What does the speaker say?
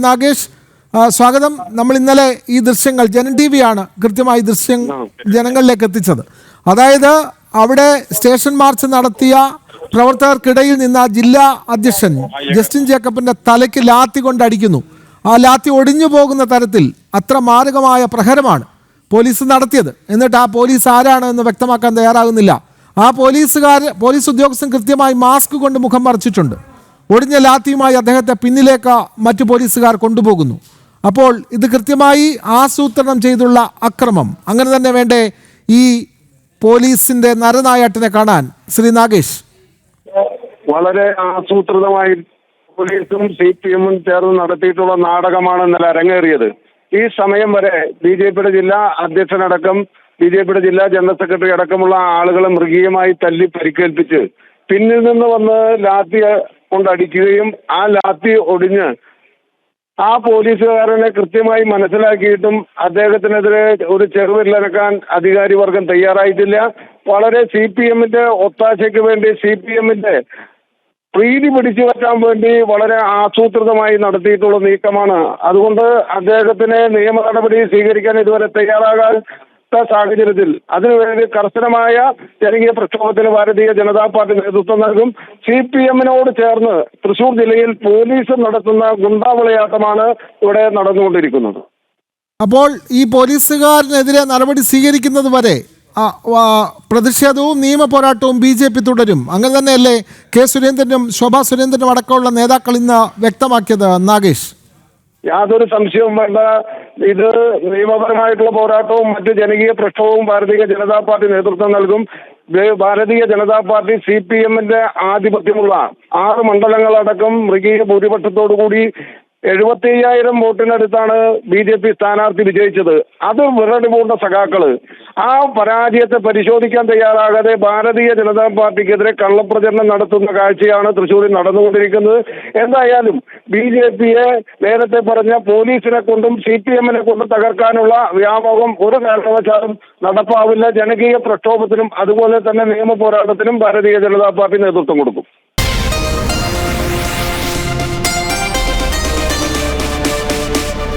നാഗേഷ്, സ്വാഗതം. നമ്മൾ ഇന്നലെ ഈ ദൃശ്യങ്ങൾ ജനൻ ടി വിയാണ് കൃത്യമായി ദൃശ്യം ജനങ്ങളിലേക്ക് എത്തിച്ചത്. അതായത് അവിടെ സ്റ്റേഷൻ മാർച്ച് നടത്തിയ പ്രവർത്തകർക്കിടയിൽ നിന്ന് ജില്ലാ അധ്യക്ഷൻ ജസ്റ്റിൻ ജേക്കബിന്റെ തലയ്ക്ക് ലാത്തി കൊണ്ടടിക്കുന്നു. ആ ലാത്തി ഒടിഞ്ഞു പോകുന്ന തരത്തിൽ അത്ര മാരകമായ പ്രഹരമാണ് പോലീസ് നടത്തിയത്. എന്നിട്ട് ആ പോലീസ് ആരാണ് എന്ന് വ്യക്തമാക്കാൻ തയ്യാറാകുന്നില്ല. ആ പോലീസ് ഉദ്യോഗസ്ഥൻ കൃത്യമായി മാസ്ക് കൊണ്ട് മുഖം മറച്ചിട്ടുണ്ട്. ഒടിഞ്ഞ ലാത്തിയുമായി അദ്ദേഹത്തെ പിന്നിലേക്ക് മറ്റു പോലീസുകാർ കൊണ്ടുപോകുന്നു. അപ്പോൾ ഇത് കൃത്യമായി ആസൂത്രണം ചെയ്തുള്ള അക്രമം. അങ്ങനെ തന്നെ വേണ്ടേ ഈ പോലീസിന്റെ നരനായാട്ടിനെ കാണാൻ? ശ്രീ നാഗേഷ്, വളരെ ആസൂത്രിതമായി പോലീസും CPM-ഉം ചേർന്ന് നടത്തിയിട്ടുള്ള നാടകമാണ് ഇന്നലെ അരങ്ങേറിയത്. ഈ സമയം വരെ BJP-യുടെ ജില്ലാ അധ്യക്ഷനടക്കം BJP-യുടെ ജില്ലാ ജനറൽ സെക്രട്ടറി അടക്കമുള്ള ആളുകളെ മൃഗീയമായി തല്ലി പരിക്കേൽപ്പിച്ച് പിന്നിൽ നിന്ന് വന്ന് ലാത്തി കൊണ്ടടിക്കുകയും ആ ലാത്തി ഒടിഞ്ഞ് ആ പോലീസുകാരനെ കൃത്യമായി മനസ്സിലാക്കിയിട്ടും അദ്ദേഹത്തിനെതിരെ ഒരു ചെറുവിരലനക്കാൻ അധികാരി വർഗം തയ്യാറായിട്ടില്ല. വളരെ CPM-ന്റെ ഒത്താശയ്ക്ക് വേണ്ടി CPM-ന്റെ പ്രീതി പിടിച്ചു പറ്റാൻ വേണ്ടി വളരെ ആസൂത്രിതമായി നടത്തിയിട്ടുള്ള നീക്കമാണ്. അതുകൊണ്ട് അദ്ദേഹത്തിന് നിയമ നടപടി സ്വീകരിക്കാൻ ഇതുവരെ തയ്യാറാകാത്ത സാഹചര്യത്തിൽ അതിനുവേണ്ടി കർശനമായ ജനകീയ പ്രക്ഷോഭത്തിന് ഭാരതീയ ജനതാ പാർട്ടി നേതൃത്വം നൽകും. CPM-നോട് ചേർന്ന് തൃശൂർ ജില്ലയിൽ പോലീസ് നടത്തുന്ന ഗുണ്ടാവിളയാട്ടമാണ് ഇവിടെ നടന്നുകൊണ്ടിരിക്കുന്നത്. അപ്പോൾ ഈ പോലീസുകാരനെതിരെ നടപടി സ്വീകരിക്കുന്നത് വരെ പ്രതിഷേധവും നിയമ പോരാട്ടവും BJP തുടരും. അങ്ങനെ തന്നെയല്ലേ കെ സുരേന്ദ്രനും ശോഭാ സുരേന്ദ്രനും അടക്കമുള്ള നേതാക്കൾ ഇന്ന് വ്യക്തമാക്കിയത്? നാഗേഷ്, യാതൊരു സംശയവും വേണ്ട. ഇത് നിയമപരമായിട്ടുള്ള പോരാട്ടവും മറ്റ് ജനകീയ പ്രക്ഷോഭവും ഭാരതീയ ജനതാ പാർട്ടി നേതൃത്വം നൽകും. ഭാരതീയ ജനതാ പാർട്ടി CPM-ന്റെ ആധിപത്യമുള്ള 6 മണ്ഡലങ്ങളടക്കം മൃഗീയ ഭൂരിപക്ഷത്തോടുകൂടി 75,000 വോട്ടിനടുത്താണ് BJP സ്ഥാനാർത്ഥി വിജയിച്ചത്. അത് വിറടിപൂണ്ട സഖാക്കള് ആ പരാജയത്തെ പരിശോധിക്കാൻ തയ്യാറാകാതെ ഭാരതീയ ജനതാ പാർട്ടിക്കെതിരെ കള്ളപ്രചരണം നടത്തുന്ന കാഴ്ചയാണ് തൃശ്ശൂരിൽ നടന്നുകൊണ്ടിരിക്കുന്നത്. എന്തായാലും BJP-യെ നേരത്തെ പറഞ്ഞ പോലീസിനെ കൊണ്ടും CPM-നെ കൊണ്ടും തകർക്കാനുള്ള വ്യാമോഹം ഒരു കാരണവശാലും നടപ്പാവില്ല. ജനകീയ പ്രക്ഷോഭത്തിനും അതുപോലെ തന്നെ നിയമ പോരാട്ടത്തിനും ഭാരതീയ ജനതാ പാർട്ടി നേതൃത്വം കൊടുക്കും.